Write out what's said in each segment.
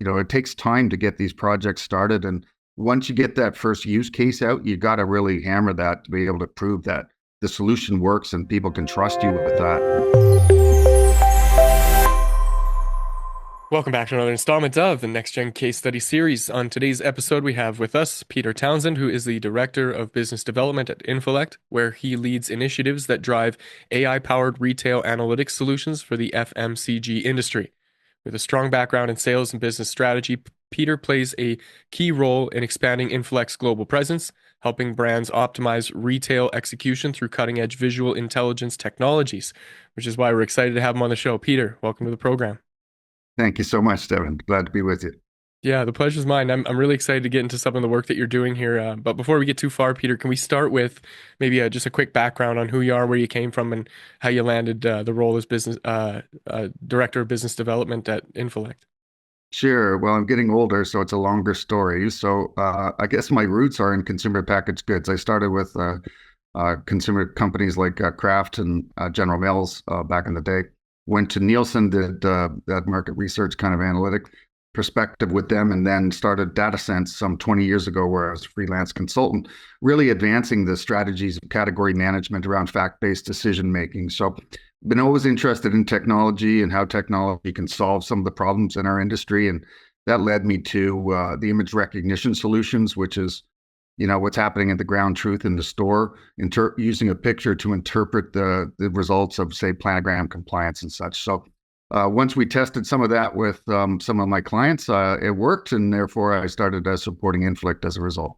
it takes time to get these projects started. And once you get that first use case out, you got to really hammer that to be able to prove that the solution works and people can trust you with that. Welcome back to another installment of the Next Gen Case Study Series. On today's episode, we have with us Peter Townsend, who is the Director of Business Development at Infilect, where he leads initiatives that drive AI-powered retail analytics solutions for the FMCG industry. With a strong background in sales and business strategy, Peter plays a key role in expanding Infilect's global presence, helping brands optimize retail execution through cutting-edge visual intelligence technologies, which is why we're excited to have him on the show. Peter, welcome to the program. Thank you so much, Devin. Glad to be with you. Yeah, the pleasure's mine. I'm really excited to get into some of the work that you're doing here. But before we get too far, Peter, can we start with maybe just a quick background on who you are, where you came from, and how you landed the role as business director of business development at Infilect? Sure. Well, I'm getting older, so it's a longer story. So I guess my roots are in consumer packaged goods. I started with consumer companies like Kraft and General Mills back in the day. Went to Nielsen, did that market research kind of analytic perspective with them, and then started DataSense some 20 years ago, where I was a freelance consultant, really advancing the strategies of category management around fact-based decision making. So been always interested in technology and how technology can solve some of the problems in our industry. And that led me to the image recognition solutions, which is what's happening at the ground truth in the store, using a picture to interpret the results of, say, planogram compliance and such. So once we tested some of that with some of my clients, it worked, and therefore I started supporting Inflict as a result.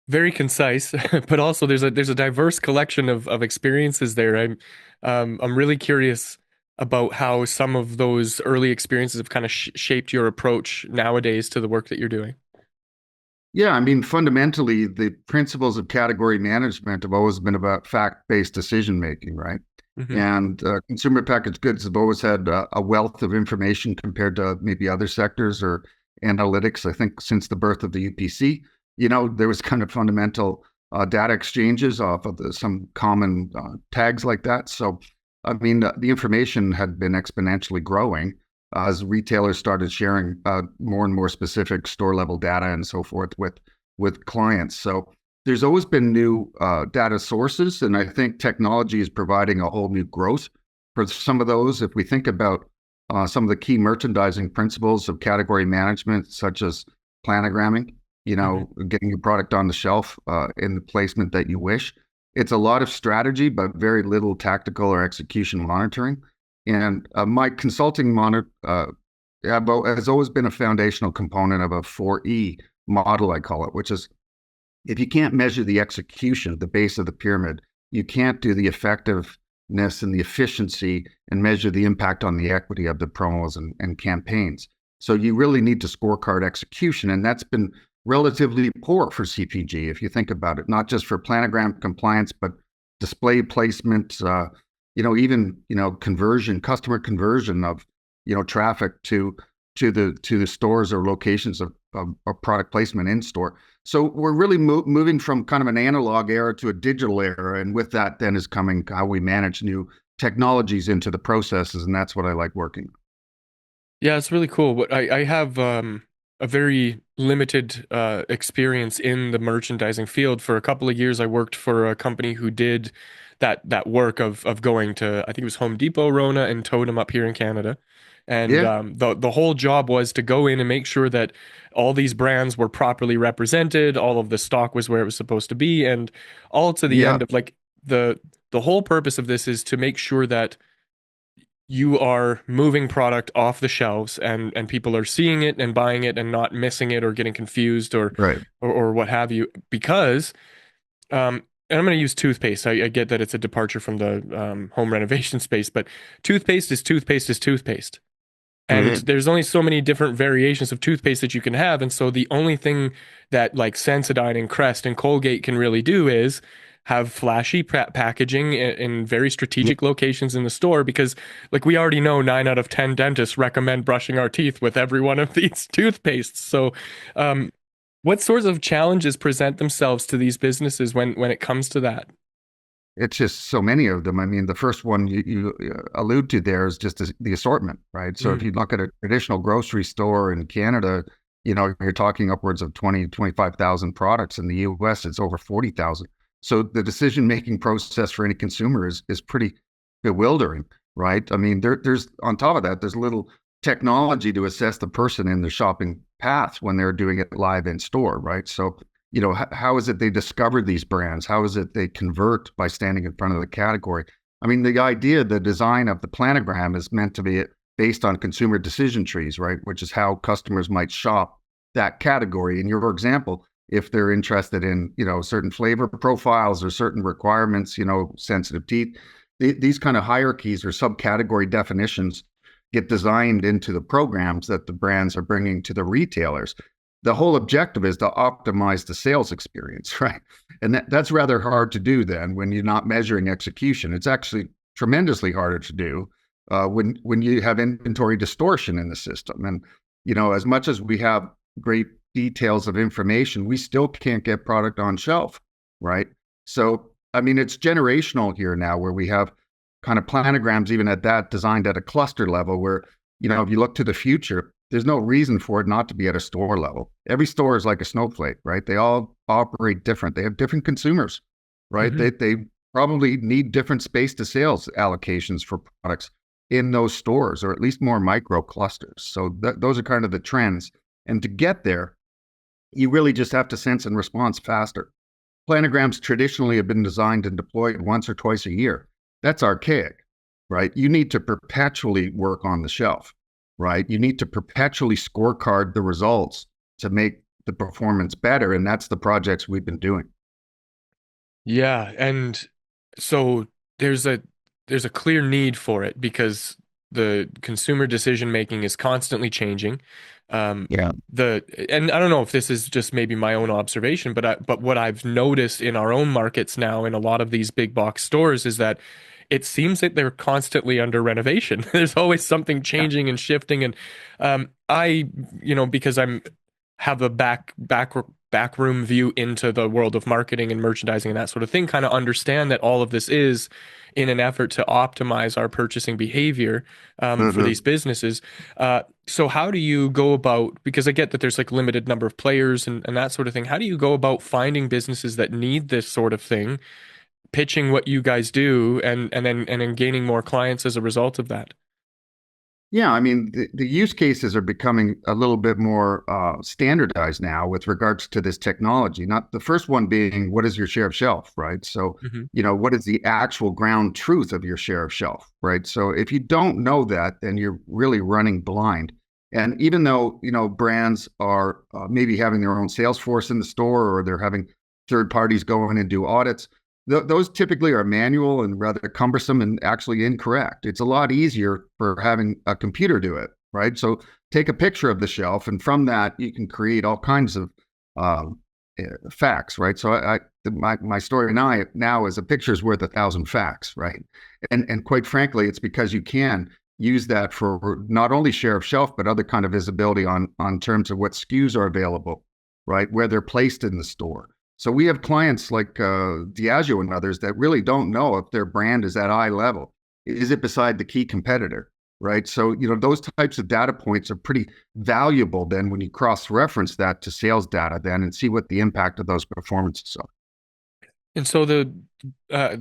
Very concise, but also there's a diverse collection of experiences there. I'm really curious about how some of those early experiences have kind of shaped your approach nowadays to the work that you're doing. Yeah, I mean, fundamentally, the principles of category management have always been about fact-based decision making, right? Hmm. And consumer packaged goods have always had a wealth of information compared to maybe other sectors or analytics. I think since the birth of the UPC, there was kind of fundamental data exchanges off of some common tags like that. So, I mean, the information had been exponentially growing as retailers started sharing more and more specific store level data and so forth with clients. So there's always been new data sources, and I think technology is providing a whole new growth for some of those. If we think about some of the key merchandising principles of category management, such as planogramming, getting your product on the shelf in the placement that you wish, it's a lot of strategy, but very little tactical or execution monitoring. And my consulting has always been a foundational component of a 4E model, I call it, which is if you can't measure the execution, the base of the pyramid, you can't do the effectiveness and the efficiency and measure the impact on the equity of the promos and campaigns. So you really need to scorecard execution. And that's been relatively poor for CPG, if you think about it, not just for planogram compliance, but display placement, even customer conversion of traffic to the stores or locations of product placement in store. So we're really moving from kind of an analog era to a digital era, and with that then is coming how we manage new technologies into the processes, and that's what I like working. Yeah, it's really cool. But I have a very limited experience in the merchandising field. For a couple of years, I worked for a company who did that work of going to, I think it was Home Depot, Rona, and Totem up here in Canada. And Yeah, the whole job was to go in and make sure that all these brands were properly represented, all of the stock was where it was supposed to be, and all to the yeah, end of like the whole purpose of this is to make sure that you are moving product off the shelves and people are seeing it and buying it and not missing it or getting confused right. or what have you. Because and I'm going to use toothpaste. I get that it's a departure from the home renovation space, but toothpaste is toothpaste is toothpaste. And Mhm. there's only so many different variations of toothpaste that you can have. And so the only thing that like Sensodyne and Crest and Colgate can really do is have flashy packaging in very Yeah. strategic locations in the store because like we already know 9 out of 10 dentists recommend brushing our teeth with every one of these toothpastes. So um, what sorts of challenges present themselves to these businesses when it comes to that? it's just so many of them. I mean, the first one you allude to there is just the assortment, right? So if Mm. you look at a traditional grocery store in Canada, you're talking upwards of 25,000 products. In the US, it's over 40,000. So the decision-making process for any consumer is pretty bewildering, right? I mean, there's on top of that, there's little technology to assess the person in the shopping path when they're doing it live in store, right? So how is it they discover these brands? How is it they convert by standing in front of the category? I mean, the idea, the design of the planogram is meant to be based on consumer decision trees, right? Which is how customers might shop that category. In your example, if they're interested in, certain flavor profiles or certain requirements, sensitive teeth, these kind of hierarchies or subcategory definitions get designed into the programs that the brands are bringing to the retailers. The whole objective is to optimize the sales experience, right? And that's rather hard to do then when you're not measuring execution. It's actually tremendously harder to do when you have inventory distortion in the system. And, as much as we have great details of information, we still can't get product on shelf, right? So, I mean, it's generational here now where we have kind of planograms, even at that, designed at a cluster level where, if you look to the future, there's no reason for it not to be at a store level. Every store is like a snowflake, right? They all operate different. They have different consumers, right? Mm-hmm. They probably need different space to sales allocations for products in those stores, or at least more micro clusters. So those are kind of the trends. And to get there, you really just have to sense and respond faster. Planograms traditionally have been designed and deployed once or twice a year. That's archaic, right? You need to perpetually work on the shelf, right? You need to perpetually scorecard the results to make the performance better. And that's the projects we've been doing. Yeah, and so there's a clear need for it because the consumer decision making is constantly changing. Yeah. And I don't know if this is just maybe my own observation, but what I've noticed in our own markets now in a lot of these big box stores is that it seems that they're constantly under renovation. There's always something Yeah. changing and shifting, and I, because I'm have a back room view into the world of marketing and merchandising and that sort of thing, kind of understand that all of this is in an effort to optimize our purchasing behavior for Mm-hmm. these businesses. So how do you go about, because I get that there's like limited number of players and that sort of thing. How do you go about finding businesses that need this sort of thing, pitching what you guys do and then gaining more clients as a result of that? Yeah, I mean, the use cases are becoming a little bit more standardized now with regards to this technology. Not the first one being, what is your share of shelf, right? So, Hmm. what is the actual ground truth of your share of shelf, right? So, if you don't know that, then you're really running blind. And even though, brands are maybe having their own sales force in the store or they're having third parties go in and do audits, those typically are manual and rather cumbersome and actually incorrect. It's a lot easier for having a computer do it, right? So take a picture of the shelf, and from that you can create all kinds of um, facts, right? So my story now is a picture's worth 1,000 facts, right? And quite frankly, it's because you can use that for not only share of shelf but other kind of visibility on terms of what SKUs are available, right? Where they're placed in the store. So we have clients like Diageo and others that really don't know if their brand is at eye level. Is it beside the key competitor, right? So, those types of data points are pretty valuable then when you cross-reference that to sales data then and see what the impact of those performances are. And so the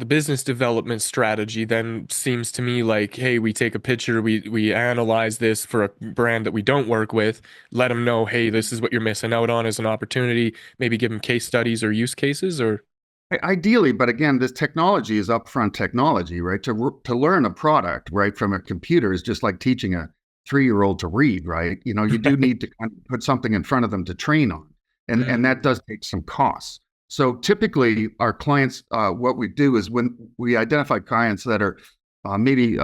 business development strategy then seems to me like, hey, we take a picture, we analyze this for a brand that we don't work with, let them know, hey, this is what you're missing out on as an opportunity, maybe give them case studies or use cases or. Ideally, but again, this technology is upfront technology, right? To learn a product, right, from a computer is just like teaching a 3-year-old to read, right? You do need to kind of put something in front of them to train on, and Mm. that does take some costs. So typically, our clients, what we do is when we identify clients that are maybe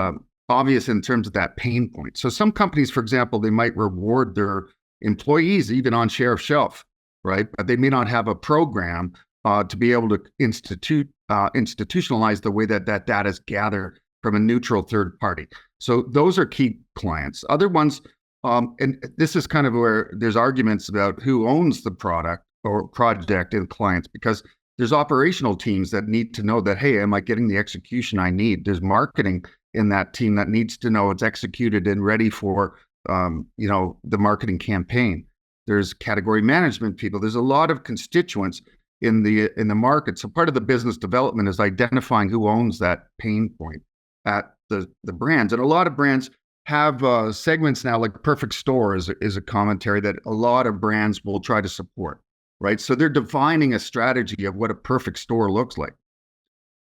obvious in terms of that pain point. So some companies, for example, they might reward their employees even on share of shelf, right? But they may not have a program to be able to institutionalize the way that data is gathered from a neutral third party. So those are key clients. Other ones, and this is kind of where there's arguments about who owns the product or project in clients, because There's operational teams that need to know that, hey, am I getting the execution I need? There's marketing in that team that needs to know it's executed and ready for, the marketing campaign. There's category management people. There's a lot of constituents in the market. So part of the business development is identifying who owns that pain point at the brands. And a lot of brands have segments now, like Perfect Store is a commentary that a lot of brands will try to support, right? So they're defining a strategy of what a perfect store looks like.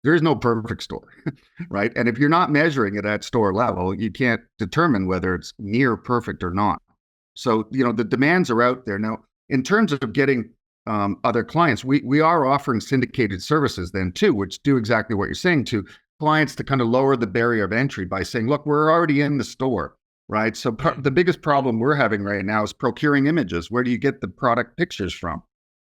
There is no perfect store, right? And if you're not measuring it at store level, you can't determine whether it's near perfect or not. So, the demands are out there. Now, in terms of getting other clients, we are offering syndicated services then too, which do exactly what you're saying, to clients to kind of lower the barrier of entry by saying, look, we're already in the store, right? So the biggest problem we're having right now is procuring images. Where do you get the product pictures from,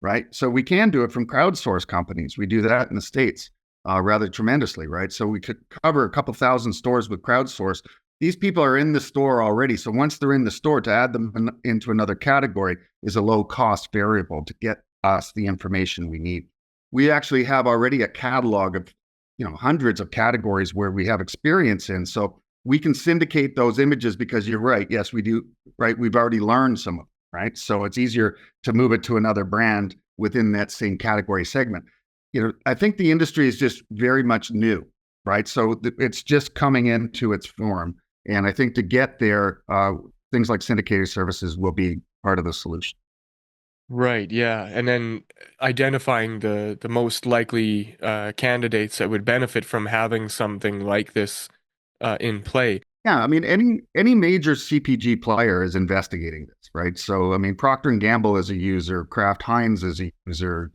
right? So we can do it from crowdsource companies. We do that in the States rather tremendously, right? So we could cover a couple thousand stores with crowdsource. These people are in the store already. So once they're in the store, to add them into another category is a low cost variable to get us the information we need. We actually have already a catalog of hundreds of categories where we have experience in. So we can syndicate those images because you're right. Yes, we do. Right. We've already learned some of them, right? So it's easier to move it to another brand within that same category segment. I think the industry is just very much new, right? So it's just coming into its form. And I think to get there, things like syndicated services will be part of the solution. Right, yeah. And then identifying the most likely candidates that would benefit from having something like this in play. Yeah, I mean, any major CPG player is investigating this, right? So, I mean, Procter and Gamble is a user, Kraft, Heinz is a user,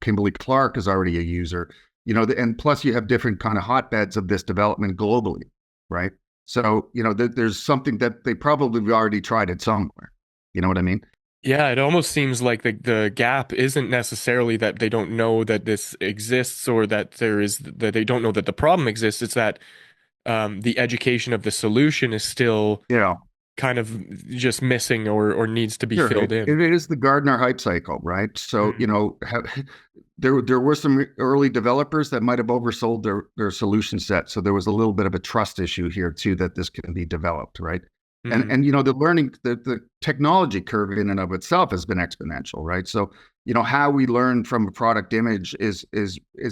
Kimberly-Clark is already a user, and plus you have different kind of hotbeds of this development globally, right? So, there's something that they probably already tried it somewhere. You know what I mean? Yeah, it almost seems like the gap isn't necessarily that they don't know that this exists or that that they don't know that the problem exists. It's that the education of the solution is still Yeah. kind of just missing or needs to be Sure, filled in. it is the Gardner hype cycle, right? So, Mhm. there were some early developers that might have oversold their solution set. So there was a little bit of a trust issue here too, that this can be developed, right? Mhm. And the technology curve in and of itself has been exponential, right? So, how we learn from a product image is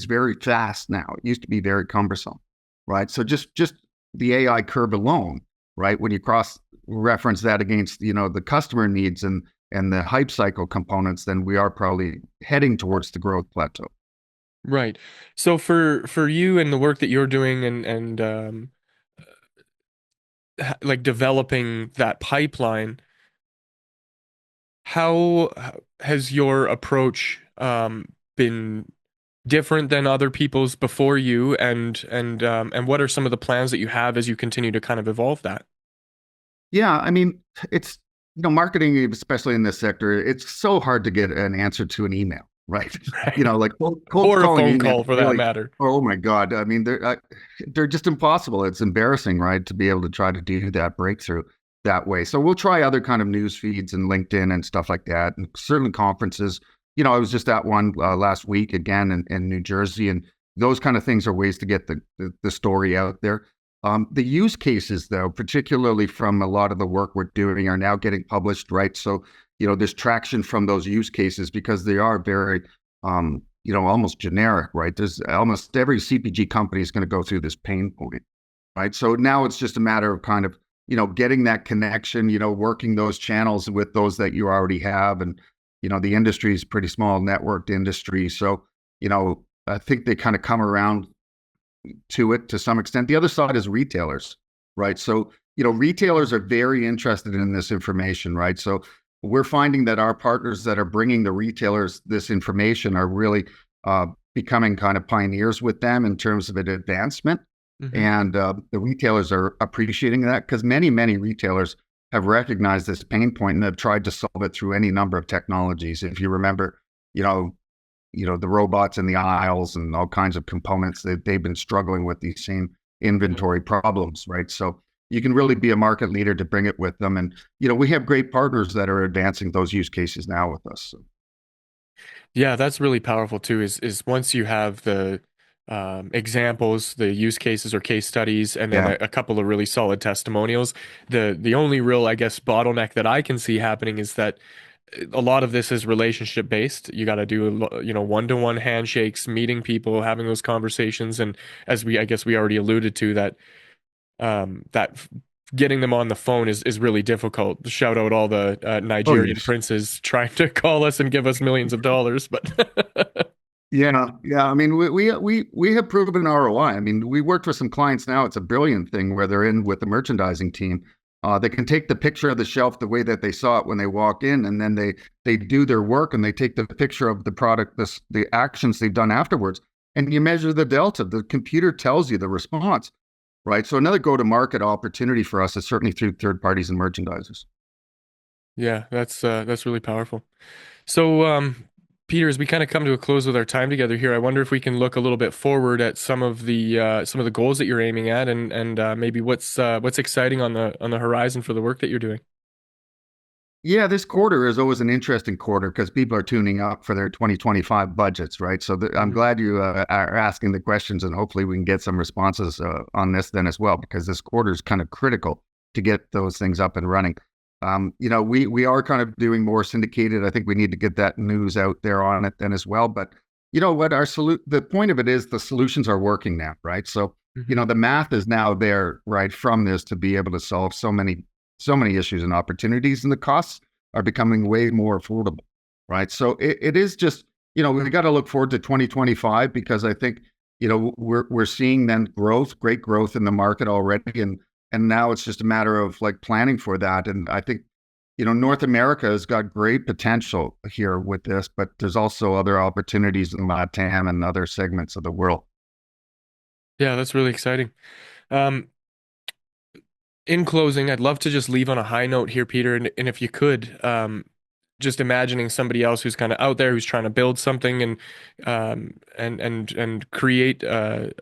very fast now. It used to be very cumbersome, right? So just the AI curve alone, right? When you cross reference that against, the customer needs and the hype cycle components, then we are probably heading towards the growth plateau. Right. So for you and the work that you're doing and like developing that pipeline, how has your approach been different than other people's before you and what are some of the plans that you have as you continue to kind of evolve that? Yeah, I mean, it's marketing, especially in this sector, it's so hard to get an answer to an email, right? Right. Like cold Or a calling phone email, call for that really. matter. Oh my God! I mean, they're just impossible. It's embarrassing, right, to be able to try to do that breakthrough that way. So we'll try other kind of news feeds and LinkedIn and stuff like that, and certainly conferences. I was just at one last week again in New Jersey, and those kind of things are ways to get the story out there. The use cases, though, particularly from a lot of the work we're doing, are now getting published, right? So, there's traction from those use cases because they are very, almost generic, right? There's almost every CPG company is going to go through this pain point, right? So now it's just a matter of kind of, getting that connection, working those channels with those that you already have. And, the industry is pretty small, networked industry. So, I think they kind of come around to it to some extent. The other side is retailers, right? So, retailers are very interested in this information, right? So we're finding that our partners that are bringing the retailers this information are really becoming kind of pioneers with them in terms of an advancement. Hmm. And the retailers are appreciating that because many retailers have recognized this pain point and have tried to solve it through any number of technologies. If you remember, you know, the robots in the aisles and all kinds of components, they've been struggling with these same inventory problems, right? So you can really be a market leader to bring it with them. And, we have great partners that are advancing those use cases now with us. So. Yeah, that's really powerful too. Is once you have the examples, the use cases or case studies, and then Yeah. a couple of really solid testimonials. The only real, I guess, bottleneck that I can see happening is that a lot of this is relationship based. You got to do, one-to-one handshakes, meeting people, having those conversations, and as I guess we already alluded to that getting them on the phone is really difficult. Shout out all the Oh, Nigerian yes. princes trying to call us and give us millions of dollars, but Yeah, yeah. I mean, we have proven ROI. I mean, we worked with some clients now. It's a brilliant thing where they're in with the merchandising team. They can take the picture of the shelf the way that they saw it when they walk in, and then they do their work and they take the picture of the product, the actions they've done afterwards, and you measure the delta. The computer tells you the response, right? So another go-to-market opportunity for us is certainly through third parties and merchandisers. yeah, that's really powerful. So, Peter, as we kind of come to a close with our time together here, I wonder if we can look a little bit forward at some of the goals that you're aiming at, and maybe what's exciting on the horizon for the work that you're doing. Yeah, this quarter is always an interesting quarter because people are tuning up for their 2025 budgets, right? So I'm Mhm. glad you are asking the questions, and hopefully we can get some responses on this then as well, because this quarter is kind of critical to get those things up and running. We are kind of doing more syndicated. I think we need to get that news out there on it then as well. But you know what? The point of it is the solutions are working now, right? So Mhm. the math is now there, right, from this to be able to solve so many issues and opportunities, and the costs are becoming way more affordable, right? So it is just, we got to look forward to 2025 because I think, we're seeing then great growth in the market already, and now it's just a matter of like planning for that. And I think, North America has got great potential here with this, but there's also other opportunities in LATAM and other segments of the world. Yeah, that's really exciting. Um, in closing, I'd love to just leave on a high note here, Peter, and if you could, just imagining somebody else who's kind of out there who's trying to build something and create a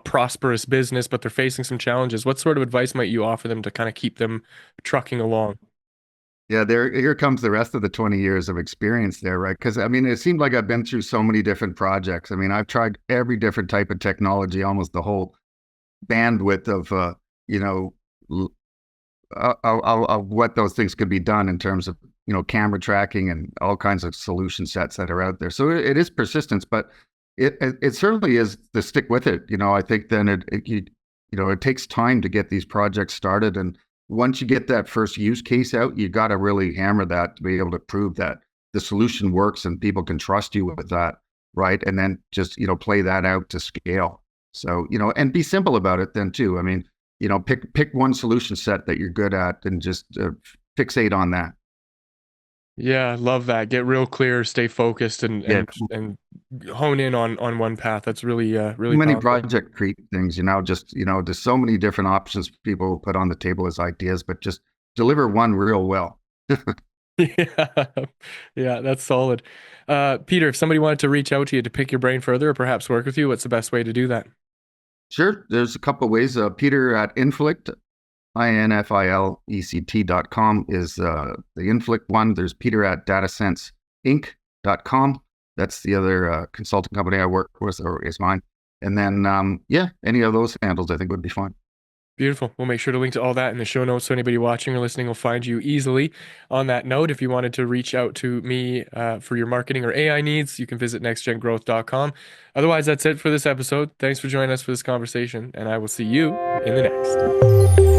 prosperous business, but they're facing some challenges. What sort of advice might you offer them to kind of keep them trucking along? Yeah, here comes the rest of the 20 years of experience there, right? Because I mean, it seemed like I've been through so many different projects. I mean, I've tried every different type of technology, almost the whole bandwidth of, you know, of what those things could be done in terms of, camera tracking and all kinds of solution sets that are out there. So it is persistence, but it certainly is the stick with it. I think then it takes time to get these projects started, and once you get that first use case out, you got to really hammer that to be able to prove that the solution works and people can trust you with that, right? And then just play that out to scale. So and be simple about it then too. I mean, pick one solution set that you're good at and just fixate on that. Yeah, I love that. Get real clear, stay focused, and Yeah, and hone in on one path. That's really too really many powerful. project creep things, just there's so many different options people put on the table as ideas, but just deliver one real well. Yeah, yeah, that's solid. Peter, if somebody wanted to reach out to you to pick your brain further or perhaps work with you, what's the best way to do that? Sure, there's a couple of ways. Peter at Infilect, infilect.com is the Inflict one. There's Peter at datasenseinc.com. That's the other consulting company I work with, or is mine. And then, any of those handles I think would be fine. Beautiful. We'll make sure to link to all that in the show notes so anybody watching or listening will find you easily. On that note, if you wanted to reach out to me for your marketing or AI needs, you can visit nextgengrowth.com. Otherwise, that's it for this episode. Thanks for joining us for this conversation, and I will see you in the next.